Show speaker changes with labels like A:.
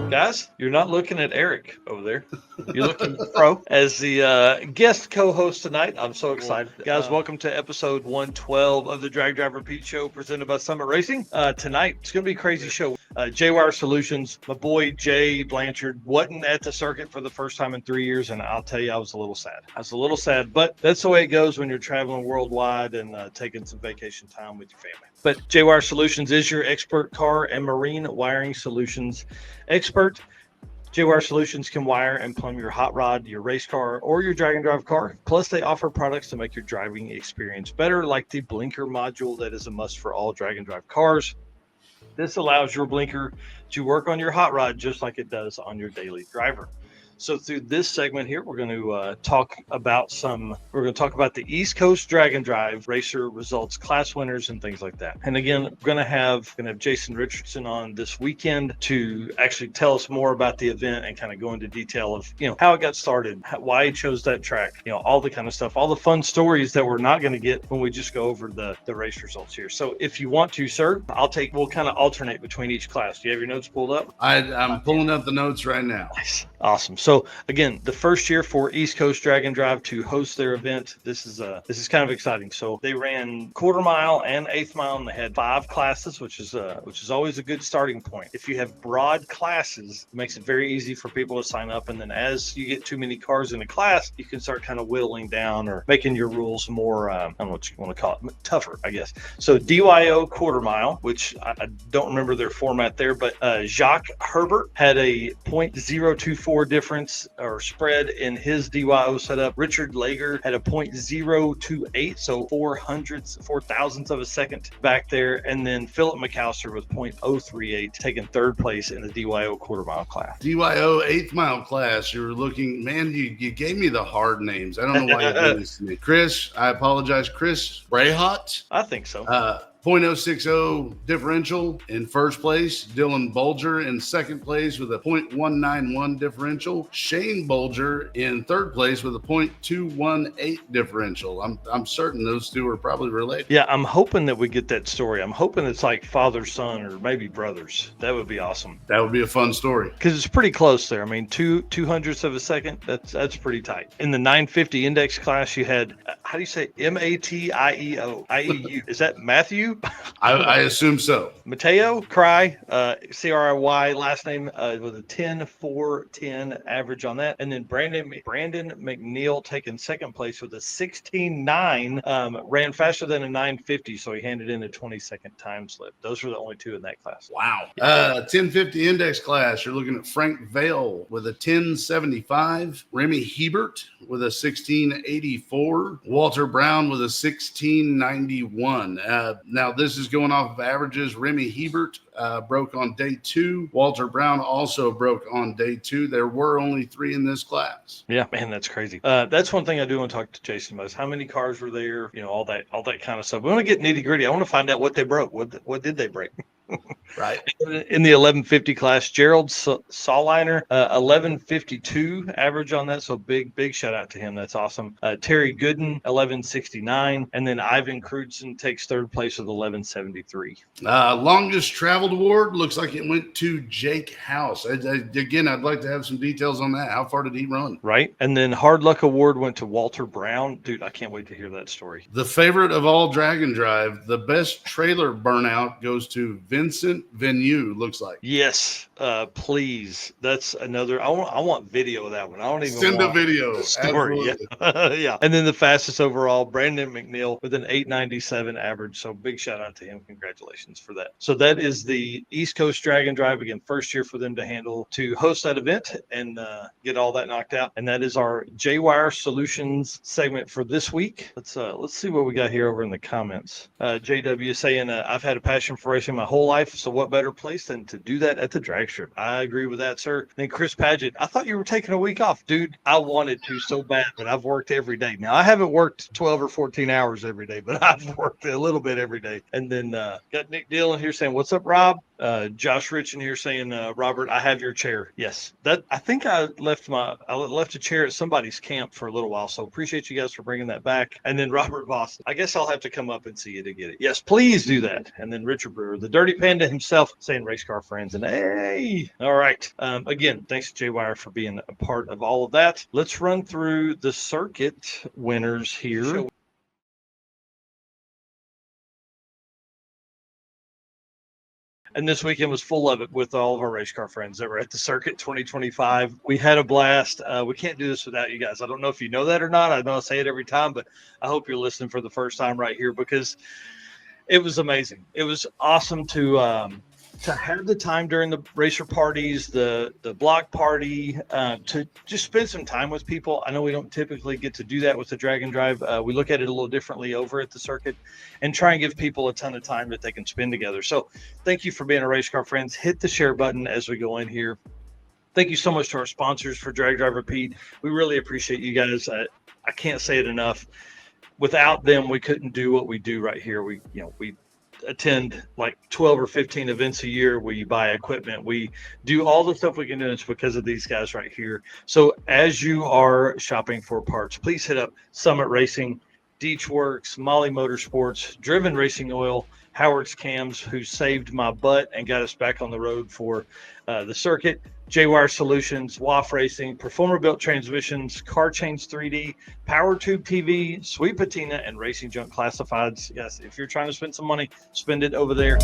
A: Guys, you're not looking at Eric over there. You're looking at Pro as the guest co-host tonight. I'm so excited. Guys, welcome to episode 112 of the Drag Driver Pete Show presented by Summit Racing. Tonight, it's going to be a crazy show. JWire Solutions, my boy Jay Blanchard wasn't at the circuit for the first time in 3 years, and I'll tell you, I was a little sad. But that's the way it goes when you're traveling worldwide and taking some vacation time with your family. But JWire Solutions is your expert car and marine wiring solutions expert. JWire Solutions can wire and plumb your hot rod, your race car, or your drag and drive car. Plus, they offer products to make your driving experience better, like the blinker module that is a must for all drag and drive cars. This allows your blinker to work on your hot rod just like it does on your daily driver. So through this segment here, we're going to talk about the East Coast Drag and Drive racer results, class winners, and things like that. And again, we're going to have Jason Richardson on this weekend to actually tell us more about the event and kind of go into detail of, how it got started, why he chose that track, all the kind of stuff, all the fun stories that we're not going to get when we just go over the race results here. So if you want to, sir, we'll kind of alternate between each class. Do you have your notes pulled up?
B: I'm pulling up the notes right now.
A: Nice. Awesome. So again, the first year for East Coast Drag and Drive to host their event. This is kind of exciting. So they ran quarter mile and eighth mile, and they had 5 classes, which is always a good starting point. If you have broad classes, it makes it very easy for people to sign up. And then as you get too many cars in a class, you can start kind of whittling down or making your rules more, I don't know what you want to call it, tougher, I guess. So DYO quarter mile, which I don't remember their format there, but Jacques Herbert had a .024 difference or spread in his DYO setup. Richard Lager had a .028, so 4 thousandths of a second back there. And then Philip McAllister with .038, taking third place in the DYO quarter mile class.
B: DYO eighth mile class, you're looking, man, you gave me the hard names. I don't know why you did this to me. Chris, I apologize. Chris Brayhot?
A: I think so.
B: .060 differential in first place. Dylan Bolger in second place with a .191 differential. Shane Bolger in third place with a .218 differential. I'm certain those two are probably related.
A: Yeah, I'm hoping that we get that story. I'm hoping it's like father, son, or maybe brothers. That would be awesome.
B: That would be a fun story.
A: Because it's pretty close there. I mean, 2/200ths of a second. That's pretty tight. In the 950 index class, you had, how do you say, IEU? Is that Matthew?
B: I assume so.
A: Mateo Cry, Criy, last name with a 10.410 average on that. And then Brandon McNeil taking second place with a 16.9, ran faster than a 950, so he handed in a 20-second time slip. Those were the only two in that class.
B: Wow. 1050 index class, you're looking at Frank Vale with a 1075, Remy Hebert with a 1684, Walter Brown with a 1691. Now, this is going off of averages. Remy Hebert broke on day 2. Walter Brown also broke on day 2. There were only 3 in this class.
A: Yeah, man, that's crazy. That's one thing I do want to talk to Jason about. Is how many cars were there? All that kind of stuff. We want to get nitty gritty. I want to find out what they broke. What did they break?
B: Right.
A: In the 1150 class, Gerald Sawliner, 1152 average on that. So big shout out to him. That's awesome. Terry Gooden, 1169. And then Ivan Crutzen takes third place with 1173.
B: Longest traveled award looks like it went to Jake House. Again, I'd like to have some details on that. How far did he run?
A: Right. And then Hard Luck Award went to Walter Brown. Dude, I can't wait to hear that story.
B: The favorite of all Drag and Drive, the best trailer burnout goes to Vincent Venue, looks like.
A: Yes, please. That's another. I want video of that one. I don't even
B: send
A: want
B: a video.
A: The story. Yeah. Yeah. And then the fastest overall, Brandon McNeil with an 897 average. So big shout out to him. Congratulations for that. So that is the East Coast Drag and Drive. Again, first year for them to host that event and get all that knocked out. And that is our JWire Solutions segment for this week. Let's see what we got here over in the comments. JW saying, I've had a passion for racing my whole life. So what better place than to do that at the drag strip? I agree with that, sir. Then Chris Paget, I thought you were taking a week off. Dude, I wanted to so bad, but I've worked every day. Now, I haven't worked 12 or 14 hours every day, but I've worked a little bit every day. And then got Nick Dillon here saying, what's up, Rob? Josh Rich in here saying, Robert, I have your chair. Yes, that I think I left a chair at somebody's camp for a little while. So appreciate you guys for bringing that back. And then Robert Voss, I guess I'll have to come up and see you to get it. Yes, please do that. And then Richard Brewer, the Dirty Panda himself, saying race car friends. And hey, all right. Again, thanks to JWire for being a part of all of that. Let's run through the circuit winners here. And this weekend was full of it with all of our race car friends that were at the circuit 2025. We had a blast. We can't do this without you guys. I don't know if you know that or not. I know I say it every time, but I hope you're listening for the first time right here because it was amazing. It was awesome to have the time during the racer parties, the block party, to just spend some time with people. I know we don't typically get to do that with the Drag and Drive. We look at it a little differently over at the circuit and try and give people a ton of time that they can spend together. So thank you for being a race car friends. Hit the share button as we go in here. Thank you so much to our sponsors for Drag Drive Repeat. We really appreciate you guys. I can't say it enough. Without them, we couldn't do what we do right here. We attend like 12 or 15 events a year. We buy equipment. We do all the stuff we can do. It's because of these guys right here. So as you are shopping for parts, please hit up Summit Racing, DeatschWerks, Mahle Motorsports, Driven Racing Oil, Howard's Cams, who saved my butt and got us back on the road for the circuit, JWire Solutions, WAF Racing, Performa Built Transmissions, Car Change 3D, Power Tube TV, Sweet Patina, and Racing Junk Classifieds. Yes, if you're trying to spend some money, spend it over there.